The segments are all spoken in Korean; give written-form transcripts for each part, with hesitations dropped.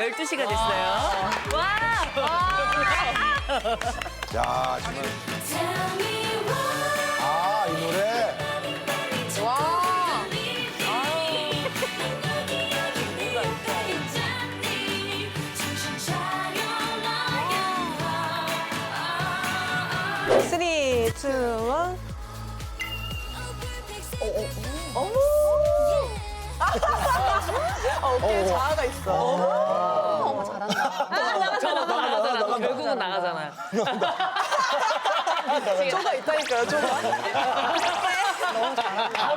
12시가 됐어요. 야, 정말. 아, 이 노래. 쓰리, 투, 원. 어깨에 자아가 있어. 나가잖아. 결국은 나가잖아요. 쪼가 있다니까요, 쪼가. 너무 잘한다.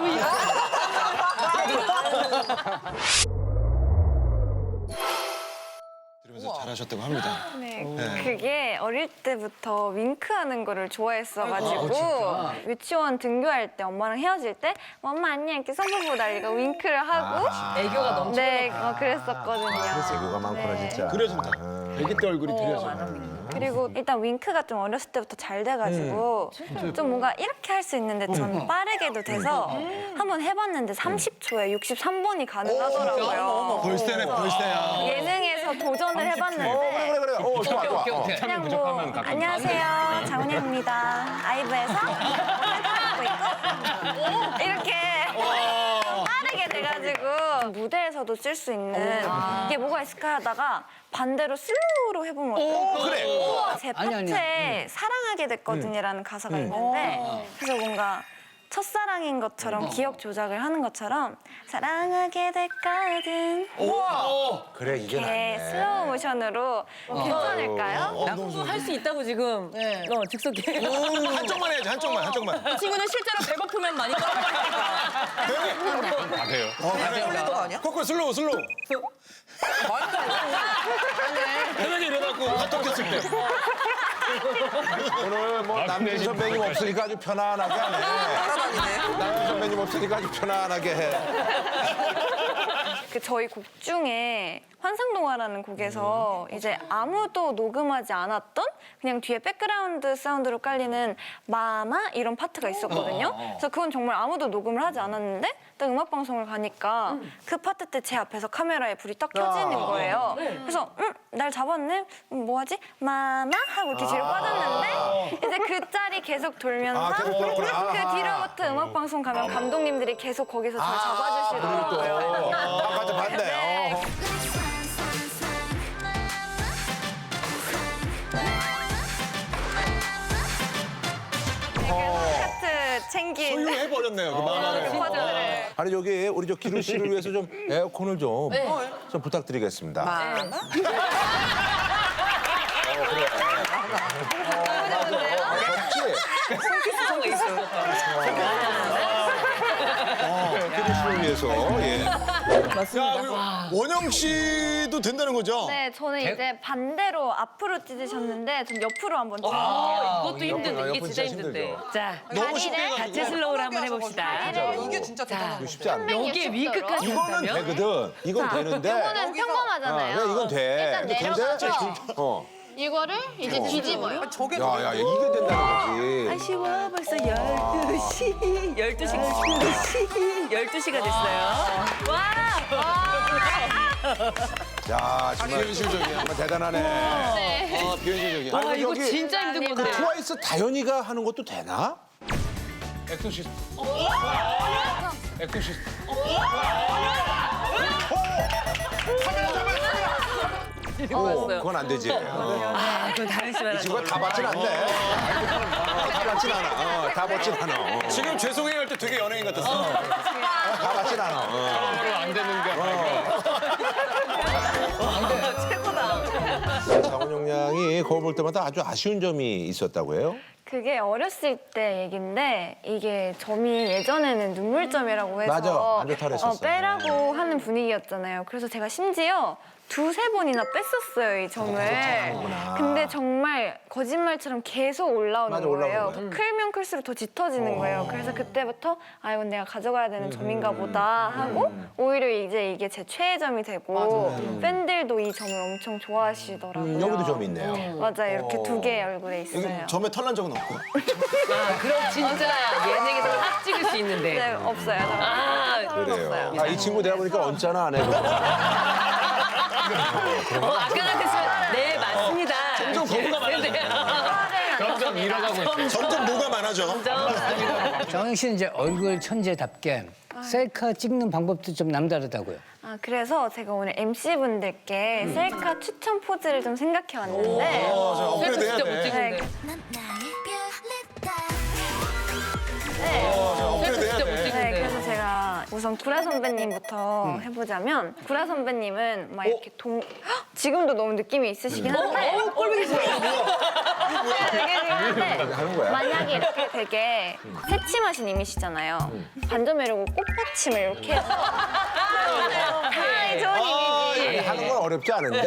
들으면서 잘하셨다고 합니다. 네, 네. 그게 어릴 때부터 윙크하는 거를 좋아했어가지고 유치원 등교할 때 엄마랑 헤어질 때 엄마 안녕 이렇게 손잡고 날리고 윙크를 하고 애교가 넘쳐. 네, 그랬었거든요. 그래서 애교가 많구나, 네. 진짜. 그려진다. 애기 때 얼굴이 그려져. 그리고 일단 윙크가 좀 어렸을 때부터 잘 돼가지고 좀 뭔가 이렇게 할 수 있는데 전 빠르게도 돼서 한번 해봤는데 30초에 63번이 가능하더라고요. 벌새네, 벌새야. 예능에서 도전을 해봤는데 그래. 좋아, 좋아. 그냥 뭐 안녕하세요 장훈영입니다 아이브에서 하고 있고 이렇게 빠르게 돼가지고 무대에서도 쓸 수 있는 이게 뭐가 있을까 하다가 반대로 슬로우로 해보면 어떨까? 그래. 제 파트에 사랑하게 됐거든요라는 가사가 있는데 그래서 뭔가 첫사랑인 것처럼 기억 조작을 하는 것처럼 사랑하게 됐거든 그래, 이게 이렇게 낫네. 슬로우 모션으로 괜찮을까요? 나도 할 수 있다고 지금 즉석에. 한쪽만 해야지, 한쪽만. 이 친구는 실제로 배고프면 많이 꺼내니까. 다 돼요. 거 아니야? 코코 슬로우. 편하게 일어나고 카톡 됐을 때. 오늘 뭐 남준 선배님 없으니까 아주 편안하게 하네. 따라다니네. 남준 선배님 없으니까 아주 편안하게 해. 그 저희 곡 중에 환상동화라는 곡에서 이제 아무도 녹음하지 않았던 그냥 뒤에 백그라운드 사운드로 깔리는 마마 이런 파트가 있었거든요. 그래서 그건 정말 아무도 녹음을 하지 않았는데 딱 음악 방송을 가니까 그 파트 때 제 앞에서 카메라에 불이 딱 켜지는 거예요. 그래서 날 잡았네. 뭐하지? 마마 하고 이렇게 뒤로 빠졌는데 이제 그 짤이 계속 돌면서 계속 돌았구나. 그 뒤로부터 음악 방송 가면 감독님들이 계속 거기서 저를 잡아주시더라고요. 아까 좀 봤네. 네. 카트 챙긴 소유해버렸네요, 그 마마를. 버전을. 아니 여기 우리 저 기루 씨를 위해서 좀 에어컨을 좀 부탁드리겠습니다. 마마? 기루 씨를 위해서 예. 야, 우리 원영 씨도 된다는 거죠? 네, 저는 이제 반대로 앞으로 찢으셨는데 전 옆으로 한번 찢어볼게요. 이것도 힘든데 이게 옆은 진짜 진짜 힘든데. 힘들죠. 자, 너무 쉽게 다리를 해가지고. 자체 슬로우를 한번 해봅시다. 이게 진짜 대단한 쉽지 않네. 여기에 윙크까지 이거는 한다면? 되거든. 이건 되는데. 이거는 평범하잖아요. 왜 이건 돼? 일단 내려가서 어. 이거를 이제 뒤집어요. 저게 야, 이게 된다는 거지. 아쉬워 벌써 12시. 12시가 됐어요. 야, 정말 비현실적이야. 정말 대단하네. 비현실적이야. 와, 아니, 이거 여기 진짜 힘든 건데. 트와이스 다현이가 하는 것도 되나? 엑소시스트. 엑소시스트. 그건 안 되지. 그건 다현 씨만 이거 다 받진 않네. 다 받진 않아. 다 받진 않아. 지금 죄송해요 할 때 되게 연예인 같았어. 다 받진 않아. 안 되는 게 장원영 양이 거울 볼 때마다 아주 아쉬운 점이 있었다고 해요? 그게 어렸을 때 얘긴데 이게 점이 예전에는 눈물점이라고 해서 맞아. 안 좋다 그랬었어. 빼라고 하는 분위기였잖아요. 그래서 제가 심지어 두세 번이나 뺐었어요, 이 점을. 근데 정말 거짓말처럼 계속 올라오는 맞아, 거예요. 올라오는 거야. 클면 클수록 더 짙어지는 거예요. 그래서 그때부터 아 이건 내가 가져가야 되는 점인가 보다 하고 오히려 이제 이게 제 최애점이 되고 팬들도 이 점을 엄청 좋아하시더라고요. 여기도 점이 있네요. 맞아요. 이렇게 두 개의 얼굴에 있어요. 점에 털난 적은 없고. 그럼 진짜 예능에서 딱 찍을 수 있는데. 네, 없어요. 아, 그래요. 아, 이 친구 내가 보니까 언짢아 안 해. 아까 같았으면 네 맞습니다. 점점 거부가 많아져. 점점 잃어가고 있어. 점점 뭐가 많아져. 정영 씨는 이제 얼굴 천재답게 셀카 찍는 방법도 좀 남다르다고요. 아, 그래서 제가 오늘 MC분들께 셀카 추천 포즈를 좀 생각해 왔는데 업그레이드 해야 진짜 못 돼. 찍는데. 업그레이드 해야 진짜 못 돼. 네, 찍는데. 그래서 제가 우선 구라 선배님부터 해보자면 구라 선배님은 막 이렇게 헉, 지금도 너무 느낌이 있으시긴 한데 꼴보기 싫어. 되게 중요한데 하는 거야. 만약에 이렇게 되게 새침하신 이미시잖아요. 반전 매력으로 꽃받침을 이렇게 해서 하이 좋은 이미지. 하는 건 어렵지 않은데.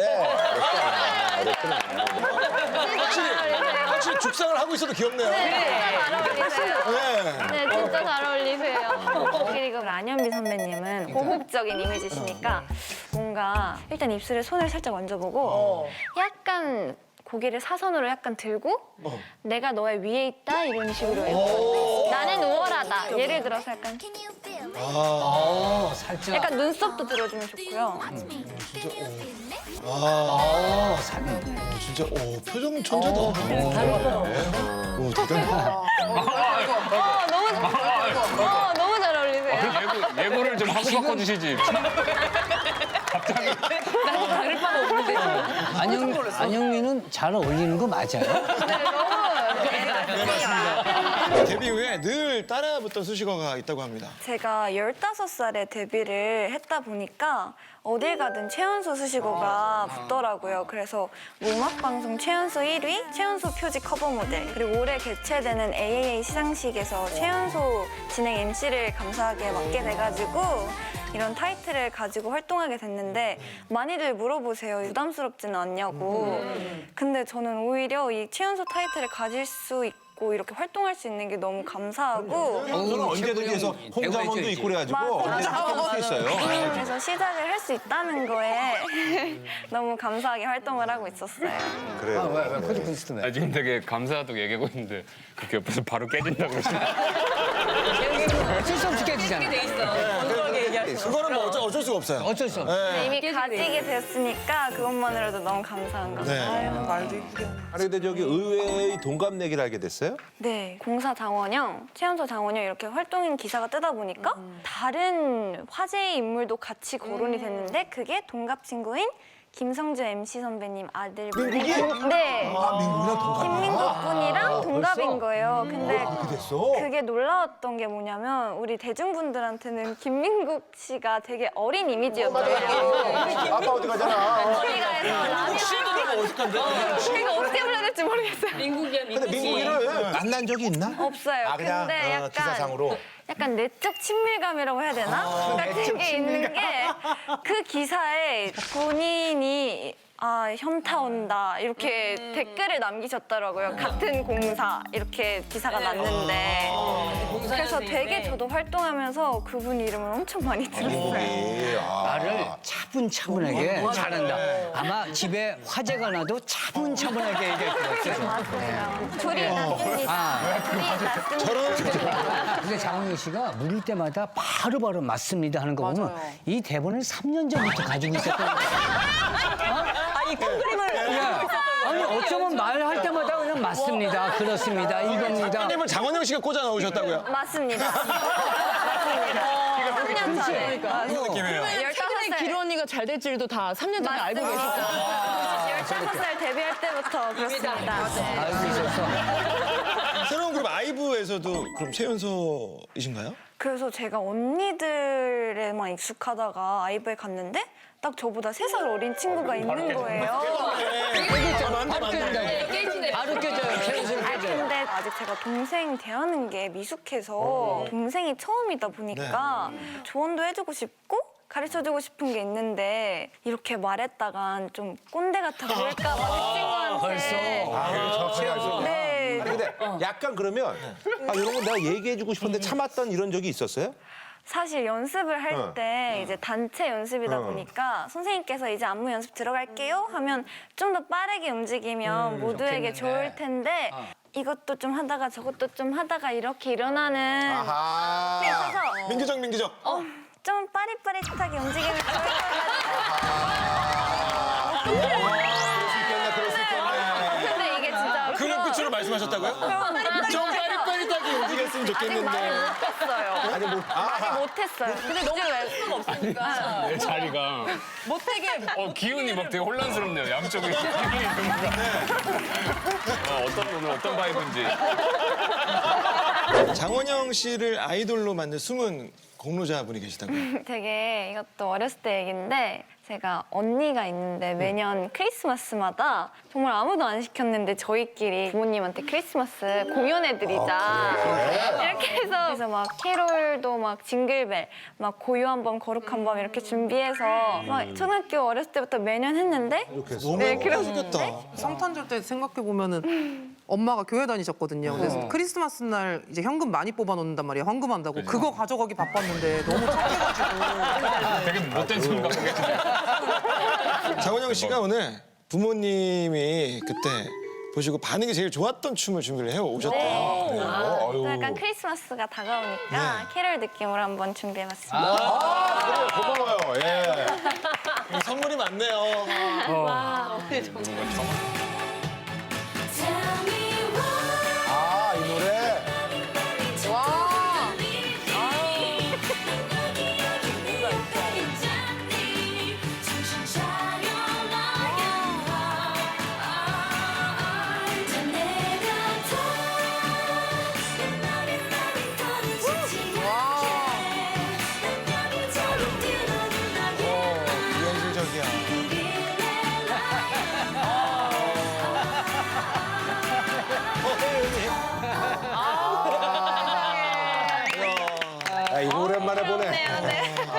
어렵지 않아요. 확실히 죽상을 하고 있어도 귀엽네요. 잘 어울리세요. 네. 네, 진짜 잘 어울리세요. 그리고 안현미 선배님은 고혹적인 이미지시니까 뭔가 일단 입술에 손을 살짝 얹어보고 약간 고개를 사선으로 약간 들고 내가 너의 위에 있다 이런 식으로 해서 나는 우월하다. 예를 들어서 약간 살짝. 약간 눈썹도 들어주면 좋고요. 진짜 표정 천재다. 오, 대단해. 너무 잘 어울리세요. 예고를 좀 하고 바꿔주시지. 다를 바가 없는데 지금. 안영미는 잘 어울리는 거 맞아요? 네, 맞습니다. 데뷔 후에 늘 따라붙던 수식어가 있다고 합니다. 제가 15살에 데뷔를 했다 보니까 어딜 가든 최연소 수식어가 붙더라고요. 그래서 뭐 음악방송 최연소 1위, 최연소 표지 커버 모델, 그리고 올해 개최되는 AAA 시상식에서 최연소 진행 MC를 감사하게 맡게 돼가지고 이런 타이틀을 가지고 활동하게 됐는데 많이들 물어보세요. 부담스럽지는 않냐고. 근데 저는 오히려 이 최연소 타이틀을 가질 수 있고 이렇게 활동할 수 있는 게 너무 감사하고 저는 언제든지 해서 홍자몬도 있고 그래가지고 언제든지 할 수 있어요. 그래서 시작을 할 수 있다는 거에 너무 감사하게 활동을 하고 있었어요. 그래요. 왜 코지 콘서트 왜? 지금 되게 감사하다고 얘기하고 있는데 그렇게 옆에서 바로 깨진다고 그러시네. 어쩔 수 없이 깨지잖아. 돼 있어. 그거는 뭐 어쩔 수가 없어요. 어쩔 수 없어. 이미 가지게 됐으니까 그것만으로도 너무 감사한 거 네. 같아요. 말도 이쁘게. 아니 근데 저기 의외의 동갑내기를 알게 됐어요? 네, 공사 장원영, 최연소 장원영 이렇게 활동인 기사가 뜨다 보니까 다른 화제의 인물도 같이 거론이 됐는데 그게 동갑 친구인 김성주 MC 선배님 아들분이 네, 민국이랑 동갑. 김민국 분이랑 동갑인 벌써? 거예요. 근데 그렇게 됐어? 그게 놀라웠던 게 뭐냐면 우리 대중분들한테는 김민국 씨가 되게 어린 이미지였잖아요. 아빠 어디 가잖아. 어디가 해서 라면 그러니까 어떻게 불러야 될지 모르겠어요. 민국이야 근데 민국이. 민국이를 만난 적이 있나? 없어요. 아, 그냥 근데 약간 기사상으로. 약간 내적 친밀감이라고 해야 되나? 같은 게 있는 게 그 기사에 본인이 현타 온다 이렇게 댓글을 남기셨더라고요. 같은 공사 이렇게 기사가 났는데 그래서 되게 저도 활동하면서 그분 이름을 엄청 많이 들었어요. 말을 차분차분하게 잘한다. 아마 집에 화재가 나도 차분차분하게 얘기할 것 같아요. 둘이 났습니다. 둘이 났습니다. 근데 장원영 씨가 물을 때마다 바로바로 맞습니다 하는 거 보면 이 대본을 3년 전부터 가지고 있었던 거예요. 이 콩그림을 아니 어쩌면 말할 때마다 그냥 맞습니다, 그렇습니다, 이겁니다. 님을 장원영 씨가 꽂아 넣으셨다고요? 맞습니다. 맞습니다. 3년 전에. 이런 느낌이에요. 15살. 기루 언니가 잘 될 줄도 다 3년 전에 알고 계시죠? 15살 데뷔할 때부터 그렇습니다. 네. 알고 있었어. 새로운 그룹 아이브에서도 그럼 최연소이신가요? 그래서 제가 언니들에만 익숙하다가 아이브에 갔는데 딱 저보다 3살 어린 친구가 있는 거예요. 바로 깨져요, 최연소를 깨져요. 근데 아직 제가 동생 대하는 게 미숙해서 동생이 처음이다 보니까 조언도 해주고 싶고 가르쳐주고 싶은 게 있는데 이렇게 말했다간 좀 꼰대 같아 보일까 봐 그 친구한테 네. 아니 근데 약간 그러면 이런 거 내가 얘기해주고 싶은데 참았던 이런 적이 있었어요? 사실 연습을 할 때 이제 단체 연습이다 보니까 선생님께서 이제 안무 연습 들어갈게요 하면 좀 더 빠르게 움직이면 모두에게 좋을 텐데 이것도 좀 하다가 저것도 좀 하다가 이렇게 일어나는 아하. 게 있어서 민기적. 좀 빠릿빠릿하게 움직이면 좋을 것 같아요. 말씀하셨다고요? 좀 빠릿빠릿하게 움직였으면 아직 좋겠는데. 말을 못했어요. 근데 너무 알 수가 없으니까. 내 자리가 못되게 기운이 막 되게 혼란스럽네요. 양쪽에 기운이 오늘 어떤 바이브인지. 장원영 씨를 아이돌로 만든 숨은 공로자분이 계시다고요? 되게 이것도 어렸을 때 얘기인데 제가 언니가 있는데 매년 크리스마스마다 정말 아무도 안 시켰는데 저희끼리 부모님한테 크리스마스 공연해드리자 이렇게 해서 그래서 막 캐롤도 막 징글벨 막 고요한 밤 거룩한 밤 이렇게 준비해서 막 초등학교 어렸을 때부터 매년 했는데 너무 좋겠다. 성탄절 때 생각해 보면은 엄마가 교회 다니셨거든요. 그래서 크리스마스 날 이제 현금 많이 뽑아 놓는단 말이에요. 헌금한다고. 그거 가져가기 바빴는데 너무 착해가지고. 되게 못된 생각이에요. 장원영 씨가 오늘 부모님이 그때 보시고 반응이 제일 좋았던 춤을 준비를 해 오셨대요. 또 약간 크리스마스가 다가오니까 캐롤 느낌으로 한번 준비해봤습니다. 고마워요. 예. 선물이 많네요. 아, 이 노래. 비현실적이야. 야, 이거 오랜만에 보네.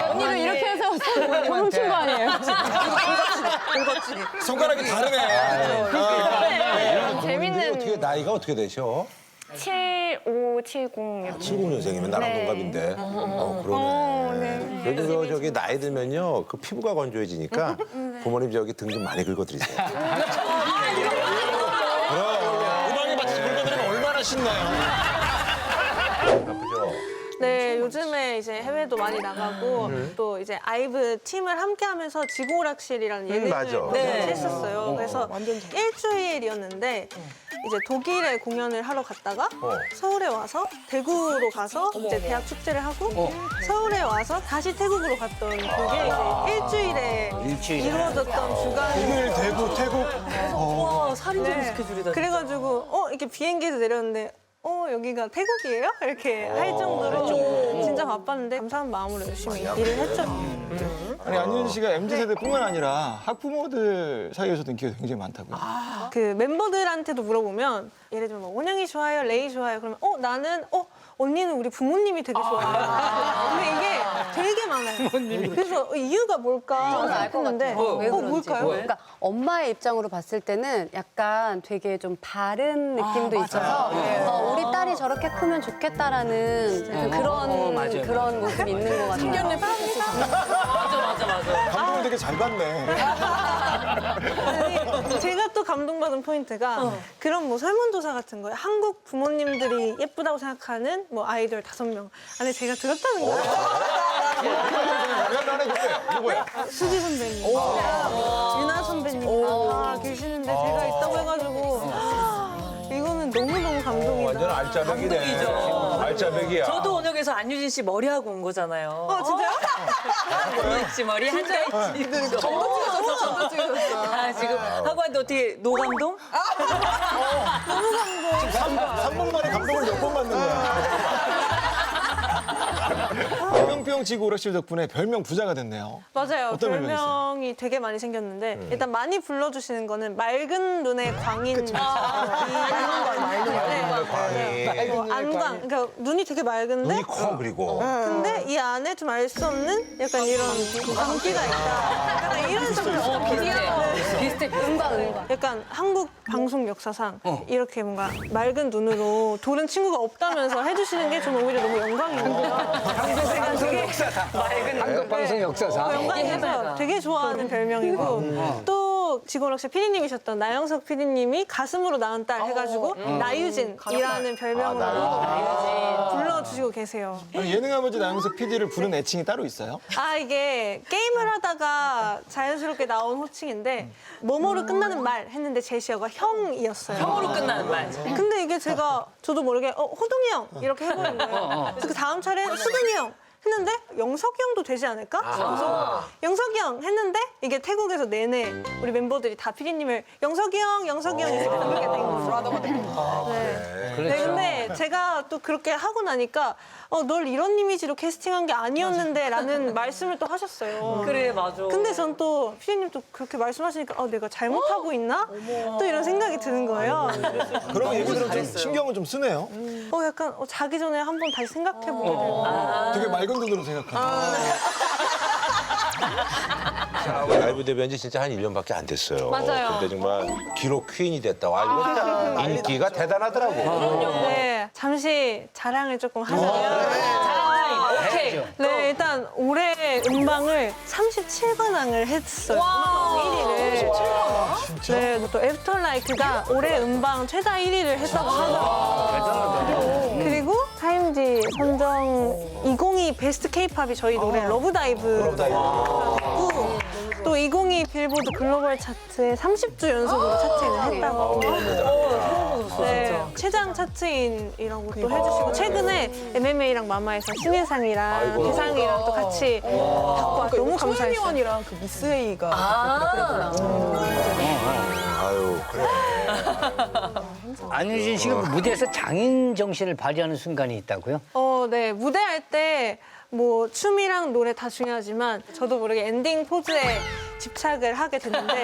언니도 이렇게 해서 훔친 거 아니에요? 손가락이 다르네. 재밌는 어떻게 나이가 어떻게 되셔? 7570. 70년생이면 나랑 네. 동갑인데. 그러네. 그래도 저기 나이 들면요, 그 피부가 건조해지니까 부모님 저기 등 좀 많이 긁어드리세요. 음악에 맞춰서 긁어드리면 얼마나 신나요. 나쁘죠? 네, 요즘에 이제 해외도 많이 나가고 또 이제 아이브 팀을 함께하면서 지구오락실이라는 예능을 맞아. 했었어요. 그래서 일주일이었는데 이제 독일에 공연을 하러 갔다가 서울에 와서 대구로 가서 이제 대학 축제를 하고 서울에 와서 다시 태국으로 갔던 그게 이제 일주일에 이루어졌던 주간. 독일, 대구, 태국. 와, 살인적인 스케줄이다. 그래가지고 이렇게 비행기에서 내렸는데 여기가 태국이에요? 이렇게 할 정도로 진짜 바빴는데 감사한 마음으로 열심히 일을 했죠. 아니 안윤 씨가 MZ세대뿐만 아니라 학부모들 사이에서도 인기가 굉장히 많다고요. 그 멤버들한테도 물어보면 예를 들면 뭐 온영이 좋아요, 레이 좋아요. 그러면 나는 언니는 우리 부모님이 되게 좋아요. 근데 이게 되게 많아요. 그래서 이유가 뭘까 생각했는데 뭘까요? 그러니까 엄마의 입장으로 봤을 때는 약간 되게 좀 바른 느낌도 있어서 우리 딸이 저렇게 크면 좋겠다라는 그런 모습이 있는 것 같아요. 감동을 되게 잘 받네. 아니, 제가 또 감동받은 포인트가 그런 뭐 설문조사 같은 거예요. 한국 부모님들이 예쁘다고 생각하는 뭐 아이돌 5명 안에 제가 들었다는 거예요. 누구야? 수지 선배님, 유나 선배님 다 계시는데 제가 있다고 해가지고 이거는 너무너무 감동이다. 완전 알짜배기네. 알짜배기야. 저도 원역에서 안유진 씨 머리하고 온 거잖아요. 진짜요? 안유진 씨 머리 한자있지. 정도 찍었어. 지금 하고 왔는데 어떻게 노감동? 너무 감동. 3분 만에 감동을 몇 번 받는 거야. 뿅뿅 지구 오락실 덕분에 별명 부자가 됐네요. 맞아요. 어떤 별명이 별명이 되게 많이 생겼는데 일단 많이 불러주시는 거는 맑은 눈의 광인. 안광. 그러니까 눈이 되게 맑은데 눈이 커, 그리고. 근데 이 안에 좀 알 수 없는 약간 이런 광기가 있다. 약간 이런 식으로 비슷해. 약간 한국 방송 역사상 이렇게 뭔가 맑은 눈으로 도른 친구가 없다면서 해주시는 게 저는 오히려 너무 영광인 거예요. 방송 역사상. 한국 방송 역사상. 영광이어서 되게 좋아하는 별명이고 또 또 지구오락실 PD님이셨던 나영석 PD님이 가슴으로 낳은 딸 해가지고 나유진이라는 별명으로 불러주시고 계세요. 예능 아버지 나영석 PD를 부른 애칭이 따로 있어요? 아 이게 게임을 하다가 자연스럽게 나온 호칭인데 뭐뭐로 끝나는 말 했는데 제시어가 형이었어요. 형으로 끝나는 말. 근데 이게 제가 저도 모르게 호동이 형 이렇게 해버린 거예요. 그래서 그 다음 차례 수근이 형 했는데 영석이 형도 되지 않을까? 그래서 영석이 형 했는데 이게 태국에서 내내 우리 멤버들이 다 피디님을 영석이 형 이렇게 부르게 된 거죠. 네. 근데 제가 또 그렇게 하고 나니까 널 이런 이미지로 캐스팅한 게 아니었는데 라는 말씀을 또 하셨어요. 그래, 맞아. 근데 전 또 피디님 또 그렇게 말씀하시니까 내가 잘못하고 있나? 또 이런 생각이 드는 거예요. 그런 얘기들은 좀 신경을 좀 쓰네요. 약간 자기 전에 한번 다시 생각해보게 되고. 되게 맑은 눈으로 생각하네. 라이브 데뷔한 지 진짜 한 1년밖에 안 됐어요. 맞아요. 근데 정말 기록 퀸이 됐다. 와, 이거 진짜 인기가 대단하더라고. 네, 잠시 자랑을 조금 하자면. 오케이. 네, 일단 올해 음방을 37관왕을 했어요. 1위를. 네, 또 애프터라이크가 올해 음방 최다 1위를 했다고 하더라고요. 그리고 타임지 선정 2022 베스트 K-팝이 저희 노래 러브다이브. 또 2022 빌보드 글로벌 차트에 30주 연속으로 차트인을 했다고. 네, 최장 차트인이라고 또 해주시고 최근에 MMA랑 마마에서 신인상이랑 대상이랑 또 같이 받고 와서 너무 감사했어요. 소연이원이랑 그 미스 A가 아유, 그래. 안유진 씨가 그 무대에서 장인 정신을 발휘하는 순간이 있다고요? 네, 무대할 때 뭐 춤이랑 노래 다 중요하지만 저도 모르게 엔딩 포즈에 집착을 하게 됐는데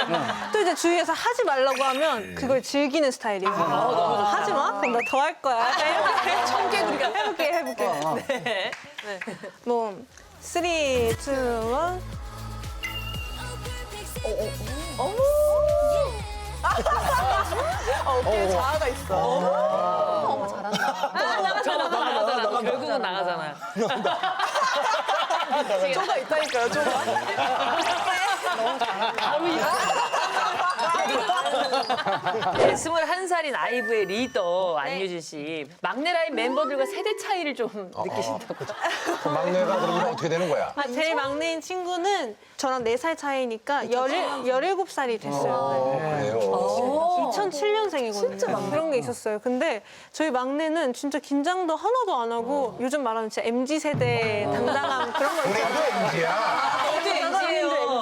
또 이제 주위에서 하지 말라고 하면 그걸 즐기는 스타일이에요. 하지 마? 그럼 나 더 할 거야. 청개구리가 해볼게. 네. 뭐 3, 2, 1. 어깨에 자아가 있어. 나가잖아. 결국은 나가잖아요. 쪼가 있다니까요, 쪼가. 네, 21살인 아이브의 리더 안유진 씨. 막내 라인 멤버들과 세대 차이를 좀 느끼신다고. 그 막내가 그러면 어떻게 되는 거야? 제일 막내인 친구는 저랑 4살 차이니까 17살이 됐어요. 그래요. 2007년생이거든요. 그런 게 있었어요. 근데 저희 막내는 진짜 긴장도 하나도 안 하고 요즘 말하는 진짜 MZ세대 당당함 그런 거 있잖아요. 나도 MZ야.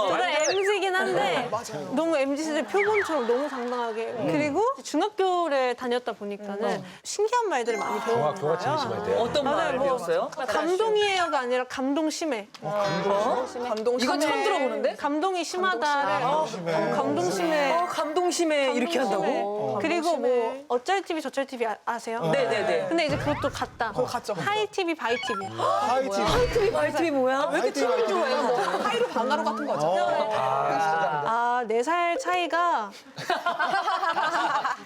저는 MZ긴 한데 너무 MZ세대 표본처럼 너무 당당하게 그리고 중학교를 다녔다 보니까는 신기한 말들을 많이 배우는 중학교가 제일 거예요. 심할 때. 어떤 말 배웠어요? 감동이에요가 아니라 감동 심해. 감동 이거 처음 들어보는데? 감동이 심하다를 감동 심해. 감동 심해 이렇게 한다고? 그리고 뭐 어쩔 TV 저쩔 TV 아세요? 네네네. 근데 이제 그것도 같다. 같죠. 하이 TV 바이 TV. 하이티. 하이티비 바이티비 뭐야? 왜 이렇게 하이티, 좋아해요? 하이로 방가루 같은 거죠. 4살 차이가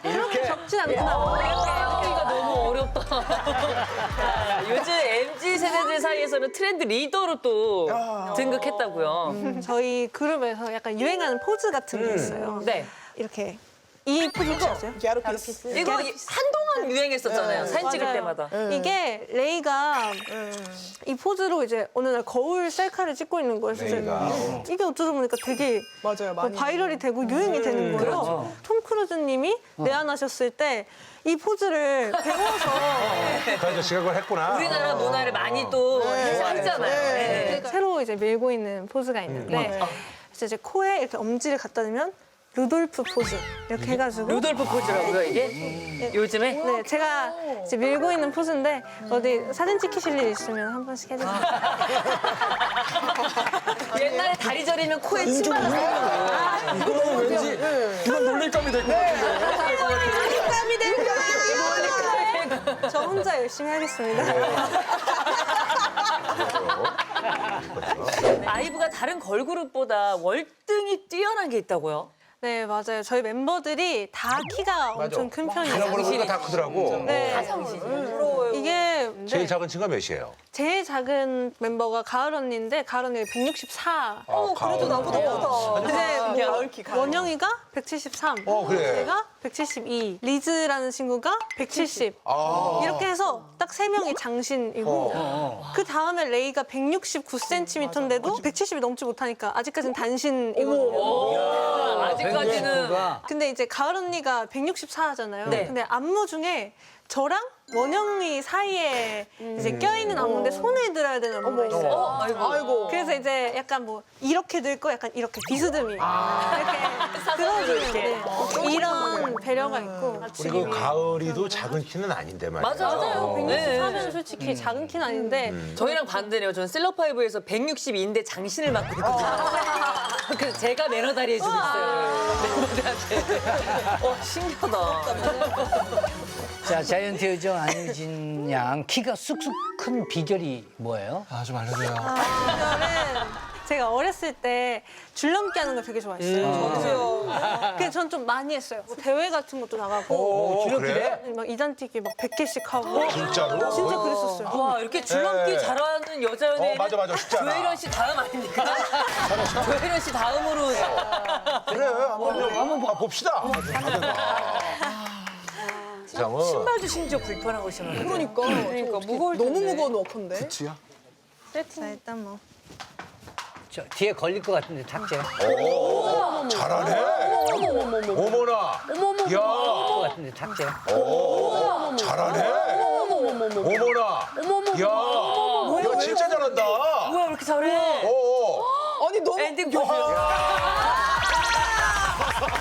그렇게 적진 않구나. 하기가 너무 어렵다. 요즘 MZ 세대들 사이에서는 트렌드 리더로 또 등극했다고요. 저희 그룹에서 약간 유행하는 포즈 같은 게 있어요. 네. 이렇게 이 포즈 혹시 아세요? 게아르피스. 이거 한동안 유행했었잖아요. 사진 찍을 맞아요. 때마다. 이게 레이가 이 포즈로 이제 어느 날 거울 셀카를 찍고 있는 거예요. 레이가. 이게 어쩌다 보니까 되게 맞아요, 많이. 바이럴이 되고 유행이 되는 거예요. 톰 크루즈님이 내한하셨을 때 이 포즈를 배워서 그 아저씨가 그걸 했구나. 우리나라 문화를 많이 또 했잖아요. 네. 새로 이제 밀고 있는 포즈가 있는데 그래서 이제 코에 이렇게 엄지를 갖다 대면 루돌프 포즈 이렇게 해가지고 루돌프 포즈라고요, 이게? 요즘에? 네, 제가 이제 밀고 있는 포즈인데 어디 사진 찍히실 일 있으면 한 번씩 해주세요. 옛날에 다리 저리면 코에 침 발랐어요. 이거 왠지 이건 놀릴감이 될 것 같은데. 감이 되는 거야. 저 혼자 열심히 하겠습니다. 아이브가 다른 걸그룹보다 월등히 뛰어난 게 있다고요? 네, 맞아요. 저희 멤버들이 다 키가 엄청 큰 그런 편이에요. 보니까 다 크더라고. 네. 이게 제일 작은 친구가 몇이에요? 제일 작은 멤버가 가을 언니인데 가을 언니가 164. 그래도 나보다 크다. 이제 뭐 원영이가 173, 그래. 제가 172, 리즈라는 친구가 170. 이렇게 해서 딱 3명이 장신이고 그 다음에 레이가 169cm인데도 170이 넘지 못하니까 아직까지는 단신이거든요. 아직까지는. 근데 이제 가을 언니가 164 하잖아요. 네. 근데 안무 중에 저랑 원영이 사이에 이제 껴있는 안무인데 손을 들어야 되는 안무가 있어요. 아이고. 그래서 이제 약간 뭐 이렇게 들고 약간 이렇게 비스듬히 이렇게 들어주는 이런 배려가 있고. 그리고 가을이도 작은 키는 아닌데 말이야. 맞아요. 164면 솔직히 작은 키는 아닌데 저희랑 반대네요. 저는 셀럽파이브에서 162인데 장신을 맡고 있거든요. 그래서 제가 매너다리 해주고 있어요. 멤버들한테. 신기하다. 자, 자이언트 요정 안유진 양 키가 쑥쑥 큰 비결이 뭐예요? 좀 알려줘요. 이거는 제가 어렸을 때 줄넘기 하는 걸 되게 좋아했어요. 저도요. 그래서 전 좀 많이 했어요. 뭐 대회 같은 것도 나가고 그래? 막 이단뛰기 막 100개씩 하고 진짜로? 진짜 그랬었어요. 와, 이렇게 줄넘기 네. 잘하는 여자 연예인. 맞아. 쉽지 않아. 조혜련 씨 다음 아닙니까? 조혜련 씨 다음으로. 그래, 한번 봅시다. 장은 신발도 심지어 불편한 것이면. 그러니까 무거울 너무 무거운 워커인데. 자, 일단 뭐. 저 뒤에 걸릴 것 같은데 탁재. 잘하네. 어머나. 야. 것 같은데 탁재. 잘하네. 어머나. 야. 야, 진짜 잘한다. 뭐야, 왜 이렇게 잘해? 아니 너무 엔딩 표시.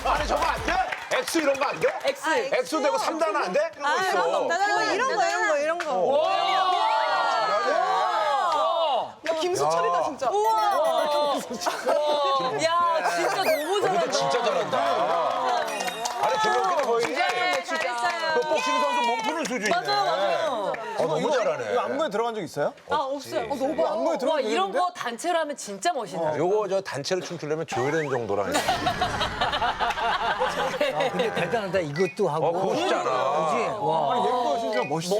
아니, 저거 안 돼? X 이런 거 안 돼? X. X 되고 3단은 안 돼? 이런 거 있어. 이런 거. 김수철이다 진짜. 야, 진짜 너무 근데 잘한다. 진짜 잘한다. 아니, 김영기는 거의 잘했어요. 그 복싱 선수 몸 푸는 수준이네. 맞아요. 너무 잘하네. 이거 안무에 들어간 적 있어요? 없어요. 너무 안무에 와, 들어간 적 이런 있는데? 거 단체로 하면 진짜 멋있네. 요거 저 단체로 춤추려면 조혜련 정도랑 해야 아, 근데 대단하다. 이것도 하고. 그거 쉽지 않아. 그지? 와. 예뻐요, 진짜 멋있어.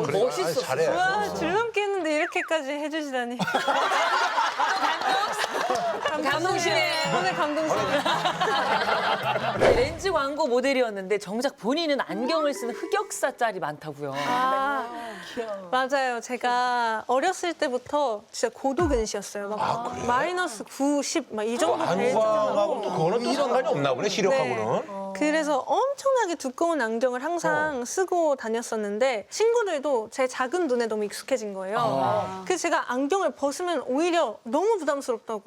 그래, 멋있어. 잘해. 와, 줄넘기 했는데 이렇게까지 해주시다니. 감동시네. 오늘 감동시네. 렌즈 광고 모델이었는데 정작 본인은 안경을 쓰는 흑역사 짤이 많다고요. 맞아요. 제가 어렸을 때부터 진짜 고도근시였어요. 막 마이너스 9, 10, 막 이 정도 될 안광하고 또 그거는 또 상관이 없나 보네, 시력하고는. 네. 그래서 엄청나게 두꺼운 안경을 항상 쓰고 다녔었는데 친구들도 제 작은 눈에 너무 익숙해진 거예요. 그래서 제가 안경을 벗으면 오히려 너무 부담스럽다고.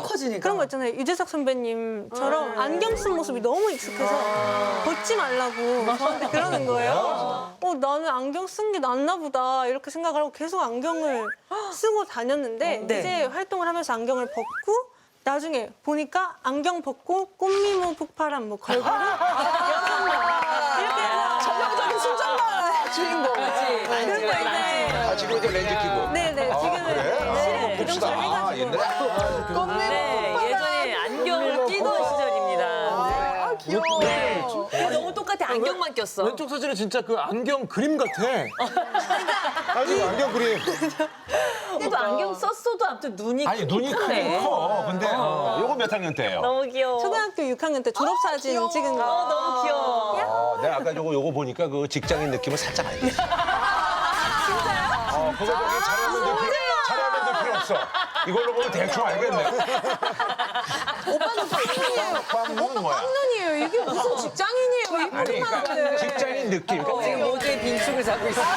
커지니까. 그런 거 있잖아요. 유재석 선배님처럼 안경 쓴 모습이 너무 익숙해서 벗지 말라고 저한테 그러는 거예요. 나는 안경 쓴 게 낫나 보다 이렇게 생각을 하고 계속 안경을 쓰고 다녔는데 네. 이제 활동을 하면서 안경을 벗고 나중에 보니까 안경 벗고 꽃미모 폭발한 뭐 걸그룹 여성분 이렇게 해서 전형적인 순정만 주인공. 그런 거 있네. 지금 이제 렌즈 끼고. 네네 지금은 실험 봅시다. 교정술 해가지고 네, 예전에 안경을 끼던 시절입니다. 아 귀여워. 너무 똑같아. 안경만 꼈어. 왼쪽 사진은 진짜 그 안경 그림 같아. 아니, 안경 그림. 그래도 안경 썼어도 아무튼 눈이 아니, 눈이 크네. 커. 근데 요거 몇 학년 때예요? 너무 귀여워. 초등학교 6학년 때 졸업사진 찍은 거. 너무 귀여워. 내가 아까 요거 보니까 그 직장인 느낌을 살짝 알겠어. 진짜요? 그거 저기 잘하면 될 필요 없어. 이걸로 보면 대충 알겠네. 오빠는 깡눈이에요. 꽝눈은 뭐야? 깡눈이에요. 이게 무슨 직장인이에요. 이거 아니, 그러니까 직장인 느낌. 지금 모두의 빈축을 잡고 있습니다.